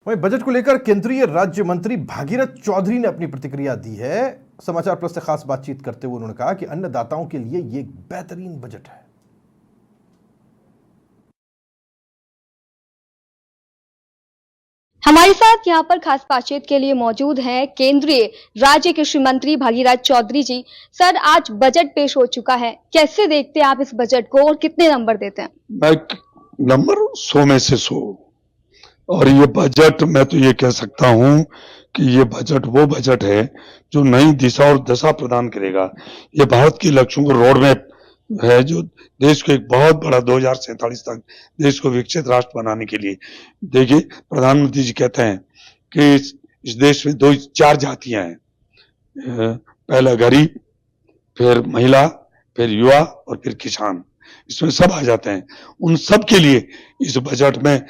वहीं बजट को लेकर केंद्रीय राज्य मंत्री भागीरथ चौधरी ने अपनी प्रतिक्रिया दी है। समाचार प्लस से खास बातचीत करते हुए उन्होंने कहा कि अन्नदाताओं के लिए ये एक बेहतरीन बजट है। हमारे साथ यहाँ पर खास बातचीत के लिए मौजूद हैं केंद्रीय राज्य कृषि मंत्री भागीरथ चौधरी जी। सर, आज बजट पेश हो चुका है, कैसे देखते हैं आप इस बजट को और कितने नंबर देते हैं? मैं नंबर 100 में से 100। और ये बजट, मैं तो ये कह सकता हूं कि ये बजट वो बजट है जो नई दिशा और दशा प्रदान करेगा। ये भारत के लक्ष्यों को रोड मैप है जो देश को एक बहुत बड़ा 2047 तक देश को विकसित राष्ट्र बनाने के लिए। देखिए, प्रधानमंत्री जी कहते हैं कि इस देश में चार जातियां हैं, पहला गरीब, फिर महिला, फिर युवा और फिर किसान। इसमें सब आ जाते हैं। उन सब के लिए इस बजट में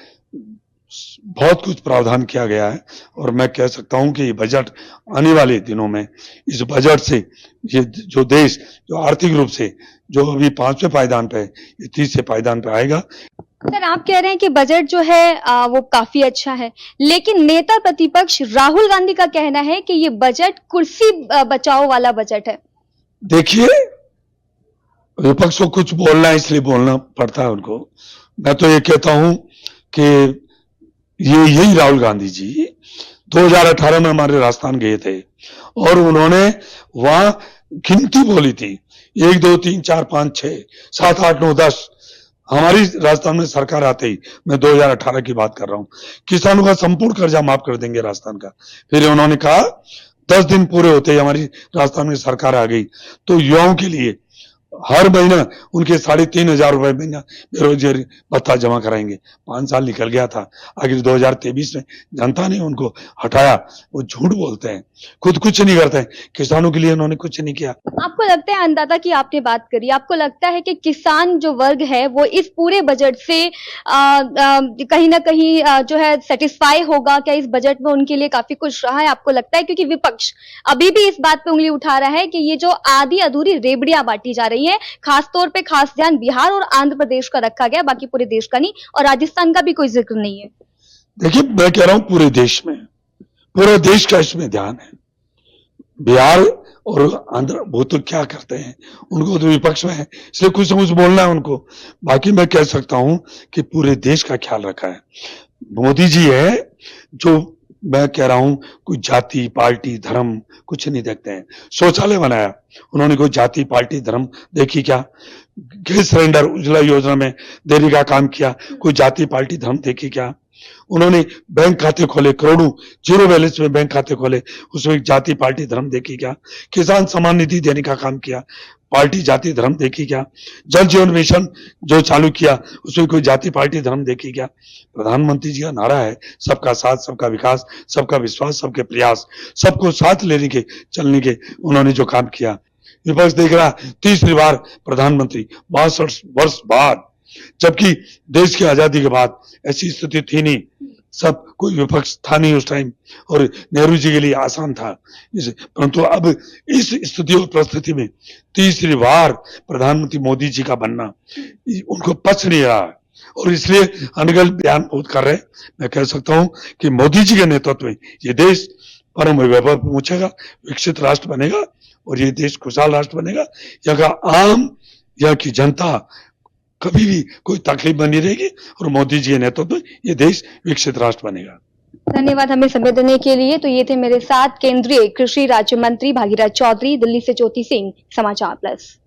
बहुत कुछ प्रावधान किया गया है और मैं कह सकता हूं कि ये बजट आने वाले दिनों में, इस बजट से ये जो देश जो आर्थिक रूप से जो अभी 5वें पायदान पे है, ये 30वें पायदान पे आएगा। सर, आप कह रहे हैं कि बजट जो है वो काफी अच्छा है, लेकिन नेता प्रतिपक्ष राहुल गांधी का कहना है कि ये बजट कुर्सी बचाओ वाला बजट है। देखिए, विपक्ष को कुछ बोलना है इसलिए बोलना पड़ता है उनको। मैं तो ये कहता हूं कि यही राहुल गांधी जी 2018 में हमारे राजस्थान गए थे और उन्होंने वहां गिनती बोली थी, 1 2 3 4 5 6 7 8 9 10। हमारी राजस्थान में सरकार आते ही, मैं 2018 की बात कर रहा हूं, किसानों का संपूर्ण कर्जा माफ कर देंगे राजस्थान का। फिर उन्होंने कहा 10 दिन पूरे होते ही हमारी राजस्थान में सरकार आ गई तो युवाओं के लिए हर महीना उनके 3,500 रुपए महीना बेरोजगारी भत्ता जमा कराएंगे। 5 साल निकल गया था, आखिर 2023 में जनता ने उनको हटाया। वो झूठ बोलते हैं, खुद कुछ नहीं करते हैं, किसानों के लिए उन्होंने कुछ नहीं किया। आपको लगता है, अन्नदाता की आपने बात करी, आपको लगता है कि किसान जो वर्ग है वो इस पूरे बजट से कहीं ना कहीं जो है सेटिस्फाई होगा? क्या इस बजट में उनके लिए काफी कुछ रहा है, आपको लगता है? क्योंकि विपक्ष अभी भी इस बात पे उंगली उठा रहा है कि ये जो आधी अधूरी रेबड़ियां बांटी जा रही है, खासतौर पे खास ध्यान बिहार और आंध्र प्रदेश का रखा गया, बाकी पूरे देश का नहीं, और राजस्थान का भी कोई जिक्र नहीं है। देखिए, मैं कह रहा हूं पूरे देश में, पूरे देश का इसमें ध्यान है। बिहार और आंध्र वो तो क्या करते हैं, उनको तो विपक्ष में है इसलिए कुछ न कुछ बोलना है उनको। बाकी मैं कह सकता हूं कि पूरे देश का ख्याल रखा है मोदी जी है, जो मैं कह रहा हूं कोई जाति पार्टी धर्म कुछ नहीं देखते हैं। शौचालय बनाया उन्होंने, कोई जाति पार्टी धर्म देखी क्या? गैस सिलेंडर उज्ज्वला योजना में देने का काम किया, कोई जाति पार्टी धर्म देखी क्या? उन्होंने बैंक खाते खोले, करोड़ों जीरो बैलेंस में बैंक खाते खोले, उसमें जाति पार्टी धर्म देखी क्या? किसान सम्मान निधि देने का काम किया, पार्टी जाति धर्म देखी क्या? जल जीवन मिशन जो चालू किया, उसमें कोई जाति पार्टी धर्म देखी क्या? प्रधानमंत्री जी का नारा है सबका साथ सबका विकास सबका विश्वास सबके प्रयास, सबको साथ लेने के चलने के उन्होंने जो काम किया। विपक्ष देख रहा 30वीं बार प्रधानमंत्री 62 वर्ष बाद, जबकि देश की आजादी के बाद ऐसी स्थिति थी नहीं, सब कोई विपक्ष था नहीं उस टाइम और नेहरू जी के लिए आसान था। परंतु अब इस स्थिति और परिस्थिति में 30वीं बार प्रधानमंत्री मोदी जी का बनना उनको पच नहीं रहा और इसलिए अनगढ़ बयान बहुत कर रहे हैं। मैं कह सकता हूं कि मोदी जी के नेतृत्व में ये देश परम वैभव पहुंचेगा, विकसित राष्ट्र बनेगा और ये देश खुशहाल राष्ट्र बनेगा। यहाँ की जनता कभी भी कोई तकलीफ बनी रहेगी और मोदी जी के नेतृत्व में ये देश विकसित राष्ट्र बनेगा। धन्यवाद हमें समय देने के लिए। तो ये थे मेरे साथ केंद्रीय कृषि राज्य मंत्री भागीरथ चौधरी। दिल्ली से ज्योति सिंह, समाचार प्लस।